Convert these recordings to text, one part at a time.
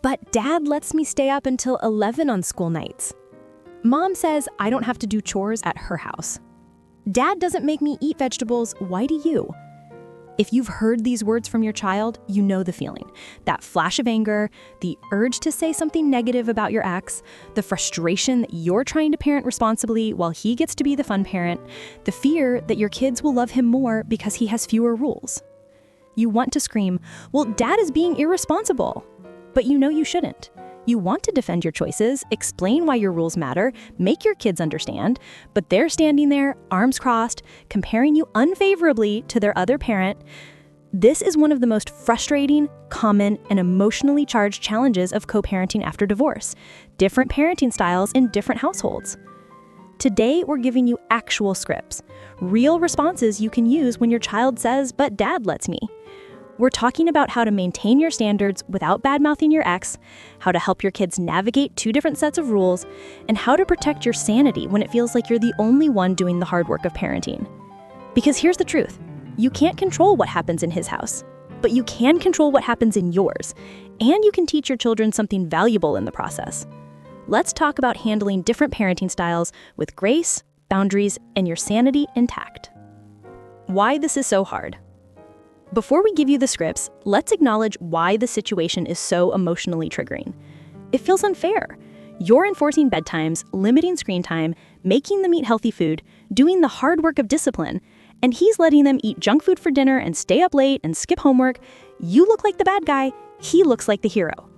But Dad lets me stay up until 11 on school nights. Mom says I don't have to do chores at her house. Dad doesn't make me eat vegetables, why do you? If you've heard these words from your child, you know the feeling. That flash of anger, the urge to say something negative about your ex, the frustration that you're trying to parent responsibly while he gets to be the fun parent, the fear that your kids will love him more because he has fewer rules. You want to scream, well, Dad is being irresponsible. But you know you shouldn't. You want to defend your choices, explain why your rules matter, make your kids understand, but they're standing there, arms crossed, comparing you unfavorably to their other parent. This is one of the most frustrating, common, and emotionally charged challenges of co-parenting after divorce. Different parenting styles in different households. Today, we're giving you actual scripts, real responses you can use when your child says, but Dad lets me. We're talking about how to maintain your standards without badmouthing your ex, how to help your kids navigate two different sets of rules, and how to protect your sanity when it feels like you're the only one doing the hard work of parenting. Because here's the truth, you can't control what happens in his house, but you can control what happens in yours, and you can teach your children something valuable in the process. Let's talk about handling different parenting styles with grace, boundaries, and your sanity intact. Why this is so hard. Before we give you the scripts, let's acknowledge why the situation is so emotionally triggering. It feels unfair. You're enforcing bedtimes, limiting screen time, making them eat healthy food, doing the hard work of discipline, and he's letting them eat junk food for dinner and stay up late and skip homework. You look like the bad guy, he looks like the hero.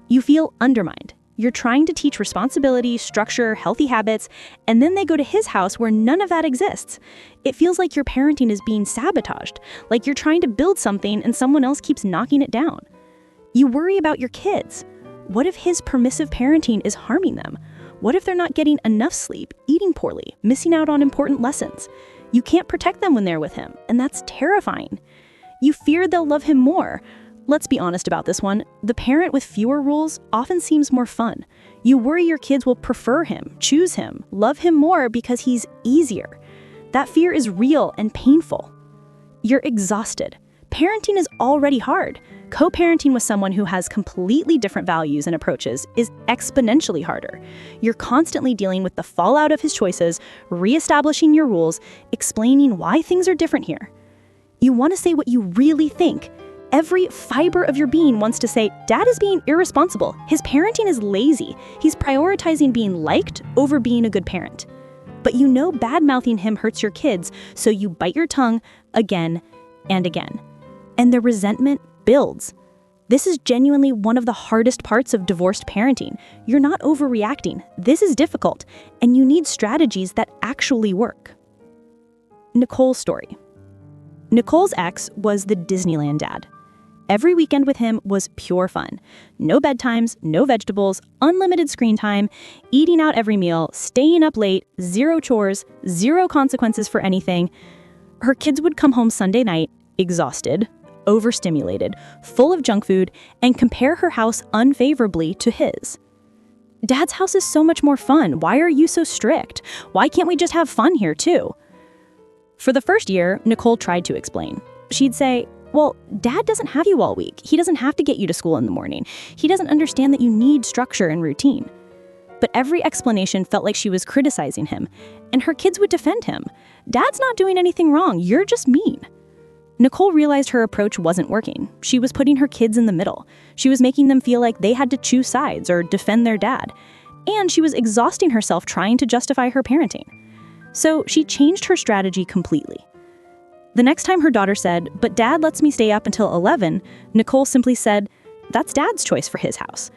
You feel undermined. You're trying to teach responsibility, structure, healthy habits, and then they go to his house where none of that exists. It feels like your parenting is being sabotaged, like you're trying to build something and someone else keeps knocking it down. You worry about your kids. What if his permissive parenting is harming them? What if they're not getting enough sleep, eating poorly, missing out on important lessons? You can't protect them when they're with him, and that's terrifying. You fear they'll love him more. Let's be honest about this one. The parent with fewer rules often seems more fun. You worry your kids will prefer him, choose him, love him more because he's easier. That fear is real and painful. You're exhausted. Parenting is already hard. Co-parenting with someone who has completely different values and approaches is exponentially harder. You're constantly dealing with the fallout of his choices, reestablishing your rules, explaining why things are different here. You want to say what you really think. Every fiber of your being wants to say, Dad is being irresponsible. His parenting is lazy. He's prioritizing being liked over being a good parent. But you know bad-mouthing him hurts your kids, so you bite your tongue again and again. And the resentment builds. This is genuinely one of the hardest parts of divorced parenting. You're not overreacting. This is difficult, and you need strategies that actually work. Nicole's story. Nicole's ex was the Disneyland dad. Every weekend with him was pure fun. No bedtimes, no vegetables, unlimited screen time, eating out every meal, staying up late, zero chores, zero consequences for anything. Her kids would come home Sunday night, exhausted, overstimulated, full of junk food, and compare her house unfavorably to his. Dad's house is so much more fun. Why are you so strict? Why can't we just have fun here too? For the first year, Nicole tried to explain. She'd say, well, Dad doesn't have you all week. He doesn't have to get you to school in the morning. He doesn't understand that you need structure and routine. But every explanation felt like she was criticizing him, and her kids would defend him. Dad's not doing anything wrong. You're just mean. Nicole realized her approach wasn't working. She was putting her kids in the middle. She was making them feel like they had to choose sides or defend their dad. And she was exhausting herself trying to justify her parenting. So she changed her strategy completely. The next time her daughter said, but Dad lets me stay up until 11, Nicole simply said, that's Dad's choice for his house.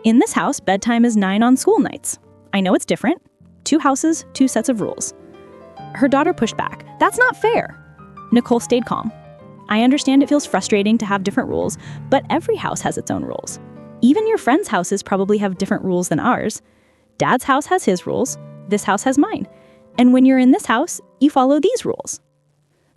In this house, bedtime is 9 on school nights. I know it's different. 2 houses, 2 sets of rules. Her daughter pushed back. That's not fair. Nicole stayed calm. I understand it feels frustrating to have different rules, but every house has its own rules. Even your friends' houses probably have different rules than ours. Dad's house has his rules. This house has mine. And when you're in this house, you follow these rules.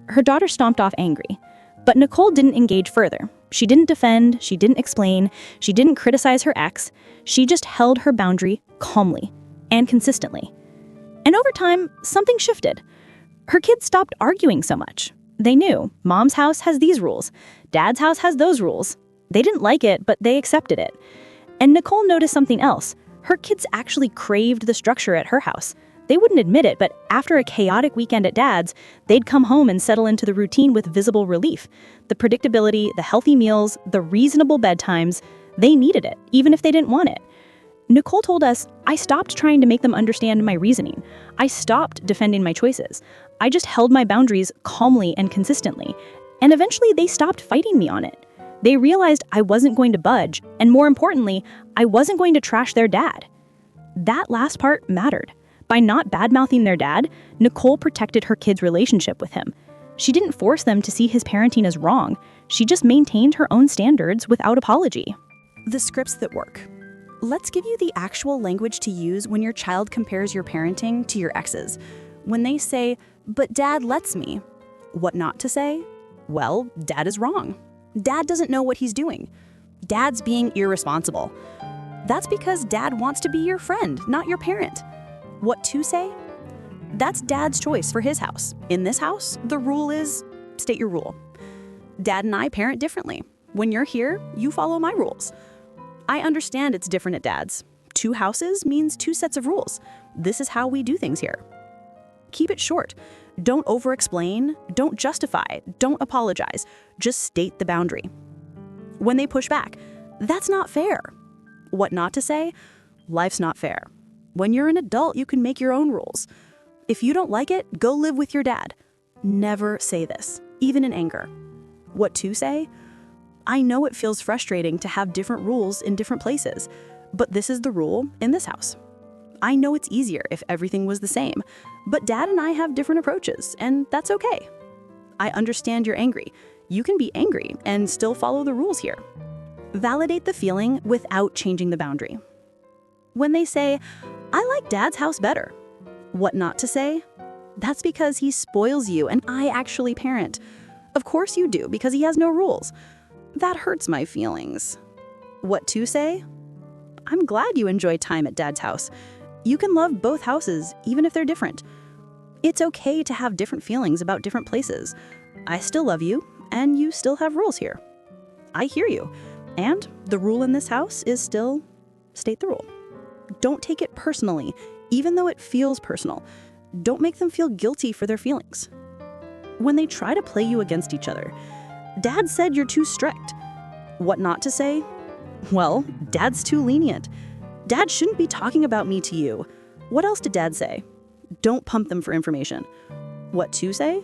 Her daughter stomped off angry, but Nicole didn't engage further. She didn't defend, she didn't explain, she didn't criticize her ex. She just held her boundary calmly and consistently. And over time, something shifted. Her kids stopped arguing so much. They knew Mom's house has these rules, Dad's house has those rules. They didn't like it, but they accepted it. And Nicole noticed something else. Her kids actually craved the structure at her house. They wouldn't admit it, but after a chaotic weekend at Dad's, they'd come home and settle into the routine with visible relief. The predictability, the healthy meals, the reasonable bedtimes, they needed it, even if they didn't want it. Nicole told us, I stopped trying to make them understand my reasoning. I stopped defending my choices. I just held my boundaries calmly and consistently. And eventually they stopped fighting me on it. They realized I wasn't going to budge, and more importantly, I wasn't going to trash their dad. That last part mattered. By not badmouthing their dad, Nicole protected her kids' relationship with him. She didn't force them to see his parenting as wrong. She just maintained her own standards without apology. The scripts that work. Let's give you the actual language to use when your child compares your parenting to your ex's. When they say, "But Dad lets me." What not to say? Well, Dad is wrong. Dad doesn't know what he's doing. Dad's being irresponsible. That's because Dad wants to be your friend, not your parent. What to say? That's Dad's choice for his house. In this house, the rule is, state your rule. Dad and I parent differently. When you're here, you follow my rules. I understand it's different at Dad's. 2 houses means 2 sets of rules. This is how we do things here. Keep it short. Don't over-explain, don't justify, don't apologize. Just state the boundary. When they push back, that's not fair. What not to say? Life's not fair. When you're an adult, you can make your own rules. If you don't like it, go live with your dad. Never say this, even in anger. What to say? I know it feels frustrating to have different rules in different places, but this is the rule in this house. I know it's easier if everything was the same, but Dad and I have different approaches, and that's okay. I understand you're angry. You can be angry and still follow the rules here. Validate the feeling without changing the boundary. When they say, I like Dad's house better. What not to say? That's because he spoils you and I actually parent. Of course you do, because he has no rules. That hurts my feelings. What to say? I'm glad you enjoy time at Dad's house. You can love both houses, even if they're different. It's okay to have different feelings about different places. I still love you, and you still have rules here. I hear you, and the rule in this house is still state the rule. Don't take it personally, even though it feels personal. Don't make them feel guilty for their feelings. When they try to play you against each other, Dad said you're too strict. What not to say? Well, Dad's too lenient. Dad shouldn't be talking about me to you. What else did Dad say? Don't pump them for information. What to say?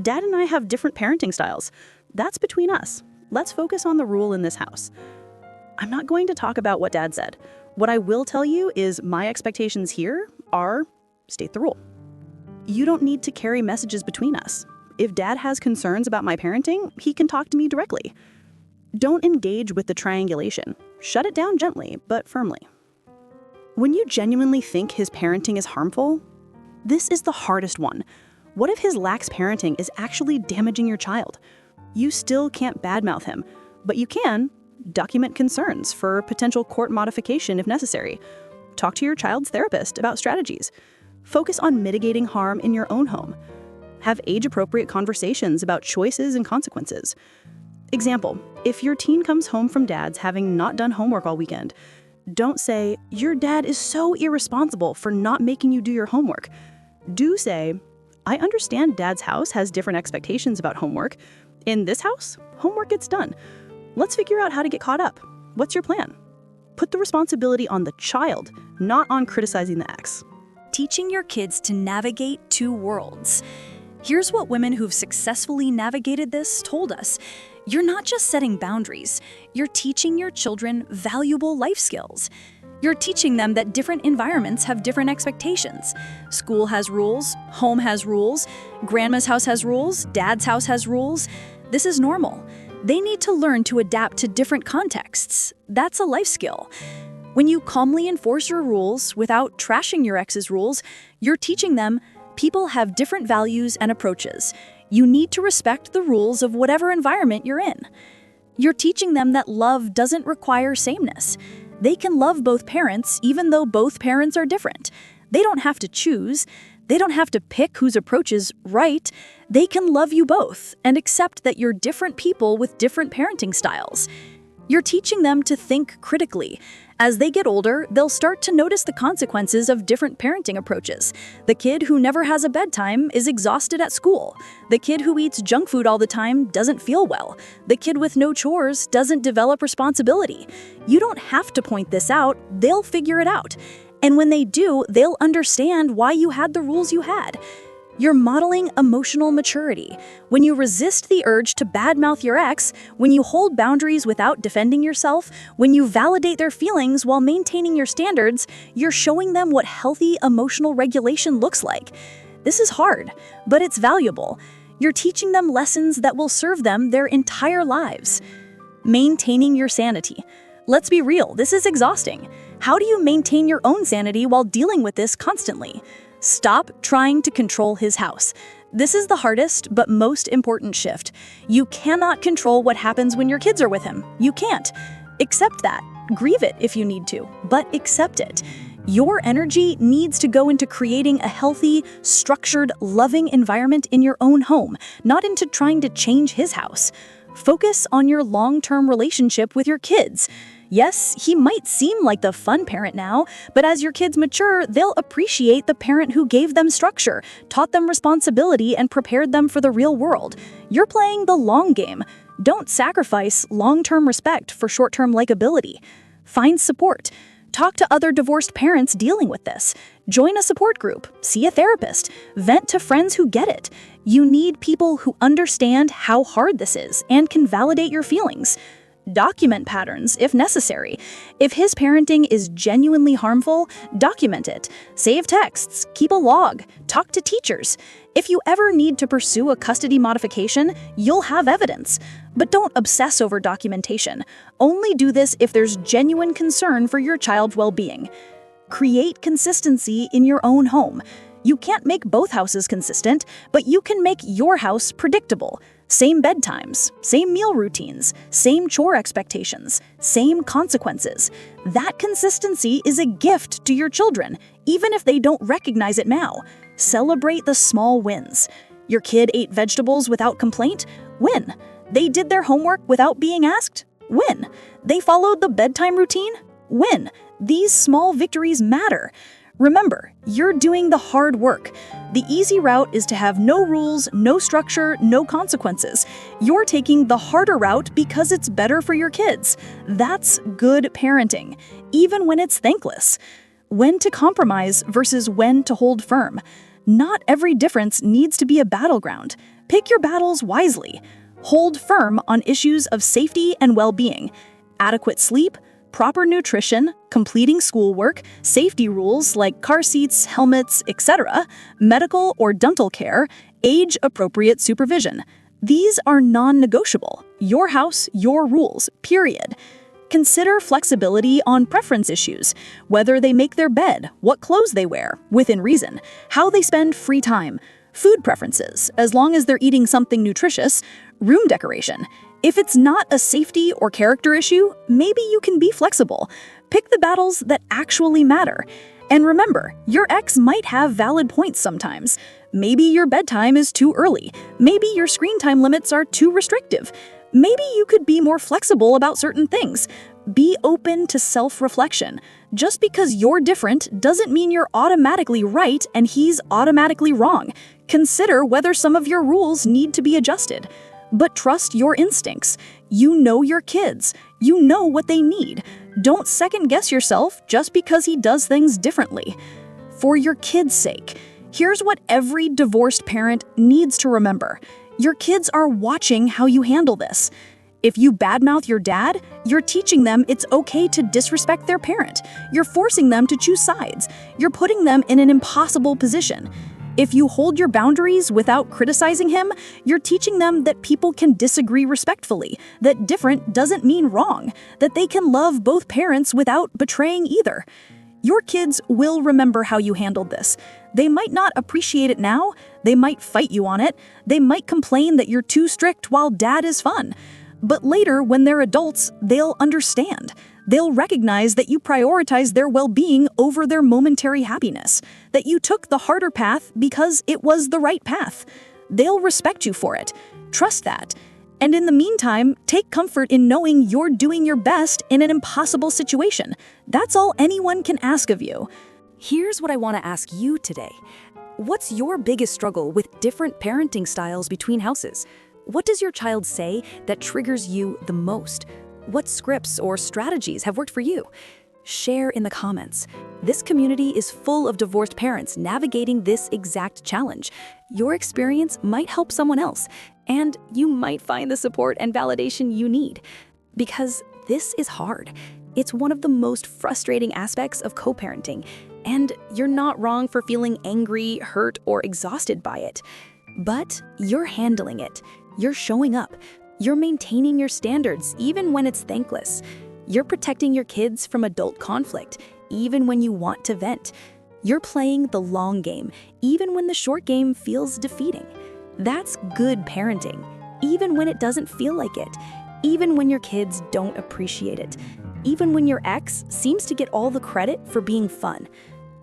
Dad and I have different parenting styles. That's between us. Let's focus on the rule in this house. I'm not going to talk about what Dad said. What I will tell you is my expectations here are state the rule. You don't need to carry messages between us. If Dad has concerns about my parenting, he can talk to me directly. Don't engage with the triangulation. Shut it down gently, but firmly. When you genuinely think his parenting is harmful, this is the hardest one. What if his lax parenting is actually damaging your child? You still can't badmouth him, but you can document concerns for potential court modification if necessary. Talk to your child's therapist about strategies. Focus on mitigating harm in your own home. Have age-appropriate conversations about choices and consequences. Example, if your teen comes home from Dad's having not done homework all weekend, don't say, your dad is so irresponsible for not making you do your homework. Do say, I understand Dad's house has different expectations about homework. In this house, homework gets done. Let's figure out how to get caught up. What's your plan? Put the responsibility on the child, not on criticizing the ex. Teaching your kids to navigate 2 worlds. Here's what women who've successfully navigated this told us. You're not just setting boundaries, you're teaching your children valuable life skills. You're teaching them that different environments have different expectations. School has rules, home has rules, grandma's house has rules, dad's house has rules. This is normal. They need to learn to adapt to different contexts. That's a life skill. When you calmly enforce your rules without trashing your ex's rules, you're teaching them people have different values and approaches. You need to respect the rules of whatever environment you're in. You're teaching them that love doesn't require sameness. They can love both parents even though both parents are different. They don't have to choose. They don't have to pick whose approach is right. They can love you both and accept that you're different people with different parenting styles. You're teaching them to think critically. As they get older, they'll start to notice the consequences of different parenting approaches. The kid who never has a bedtime is exhausted at school. The kid who eats junk food all the time doesn't feel well. The kid with no chores doesn't develop responsibility. You don't have to point this out, they'll figure it out. And when they do, they'll understand why you had the rules you had. You're modeling emotional maturity. When you resist the urge to badmouth your ex, when you hold boundaries without defending yourself, when you validate their feelings while maintaining your standards, you're showing them what healthy emotional regulation looks like. This is hard, but it's valuable. You're teaching them lessons that will serve them their entire lives. Maintaining your sanity. Let's be real, this is exhausting. How do you maintain your own sanity while dealing with this constantly? Stop trying to control his house. This is the hardest but most important shift. You cannot control what happens when your kids are with him. You can't. Accept that. Grieve it if you need to, but accept it. Your energy needs to go into creating a healthy, structured, loving environment in your own home, not into trying to change his house. Focus on your long-term relationship with your kids. Yes, he might seem like the fun parent now, but as your kids mature, they'll appreciate the parent who gave them structure, taught them responsibility, and prepared them for the real world. You're playing the long game. Don't sacrifice long-term respect for short-term likability. Find support. Talk to other divorced parents dealing with this. Join a support group. See a therapist. Vent to friends who get it. You need people who understand how hard this is and can validate your feelings. Document patterns if necessary. If his parenting is genuinely harmful, document it. Save texts, keep a log, talk to teachers. If you ever need to pursue a custody modification, you'll have evidence. But don't obsess over documentation. Only do this if there's genuine concern for your child's well-being. Create consistency in your own home. You can't make both houses consistent, but you can make your house predictable. Same bedtimes, same meal routines, same chore expectations, same consequences. That consistency is a gift to your children, even if they don't recognize it now. Celebrate the small wins. Your kid ate vegetables without complaint? Win. They did their homework without being asked? Win. They followed the bedtime routine? Win. These small victories matter. Remember, you're doing the hard work. The easy route is to have no rules, no structure, no consequences. You're taking the harder route because it's better for your kids. That's good parenting, even when it's thankless. When to compromise versus when to hold firm. Not every difference needs to be a battleground. Pick your battles wisely. Hold firm on issues of safety and well-being. Adequate sleep, proper nutrition, completing schoolwork, safety rules like car seats, helmets, etc., medical or dental care, age-appropriate supervision. These are non-negotiable. Your house, your rules, period. Consider flexibility on preference issues, whether they make their bed, what clothes they wear, within reason, how they spend free time, food preferences, as long as they're eating something nutritious, room decoration. If it's not a safety or character issue, maybe you can be flexible. Pick the battles that actually matter. And remember, your ex might have valid points sometimes. Maybe your bedtime is too early. Maybe your screen time limits are too restrictive. Maybe you could be more flexible about certain things. Be open to self-reflection. Just because you're different doesn't mean you're automatically right and he's automatically wrong. Consider whether some of your rules need to be adjusted. But trust your instincts. You know your kids. You know what they need. Don't second-guess yourself just because he does things differently. For your kids' sake, here's what every divorced parent needs to remember. Your kids are watching how you handle this. If you badmouth your dad, you're teaching them it's okay to disrespect their parent. You're forcing them to choose sides. You're putting them in an impossible position. If you hold your boundaries without criticizing him, you're teaching them that people can disagree respectfully, that different doesn't mean wrong, that they can love both parents without betraying either. Your kids will remember how you handled this. They might not appreciate it now, they might fight you on it, they might complain that you're too strict while dad is fun. But later, when they're adults, they'll understand. They'll recognize that you prioritize their well-being over their momentary happiness, that you took the harder path because it was the right path. They'll respect you for it. Trust that. And in the meantime, take comfort in knowing you're doing your best in an impossible situation. That's all anyone can ask of you. Here's what I want to ask you today. What's your biggest struggle with different parenting styles between houses? What does your child say that triggers you the most? What scripts or strategies have worked for you? Share in the comments. This community is full of divorced parents navigating this exact challenge. Your experience might help someone else, and you might find the support and validation you need. Because this is hard. It's one of the most frustrating aspects of co-parenting, and you're not wrong for feeling angry, hurt, or exhausted by it. But you're handling it. You're showing up. You're maintaining your standards even when it's thankless. You're protecting your kids from adult conflict, even when you want to vent. You're playing the long game, even when the short game feels defeating. That's good parenting, even when it doesn't feel like it, even when your kids don't appreciate it, even when your ex seems to get all the credit for being fun.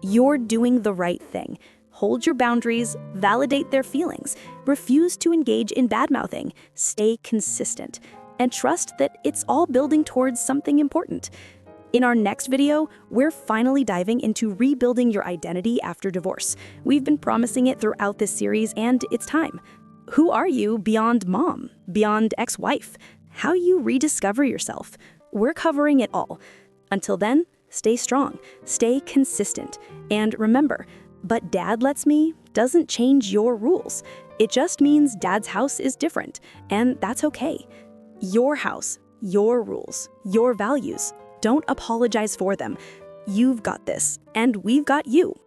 You're doing the right thing. Hold your boundaries, validate their feelings, refuse to engage in badmouthing, stay consistent, and trust that it's all building towards something important. In our next video, we're finally diving into rebuilding your identity after divorce. We've been promising it throughout this series, and it's time. Who are you beyond mom, beyond ex-wife? How you rediscover yourself? We're covering it all. Until then, stay strong, stay consistent, and remember, but dad lets me doesn't change your rules. It just means dad's house is different, and that's okay. Your house, your rules, your values. Don't apologize for them. You've got this, and we've got you.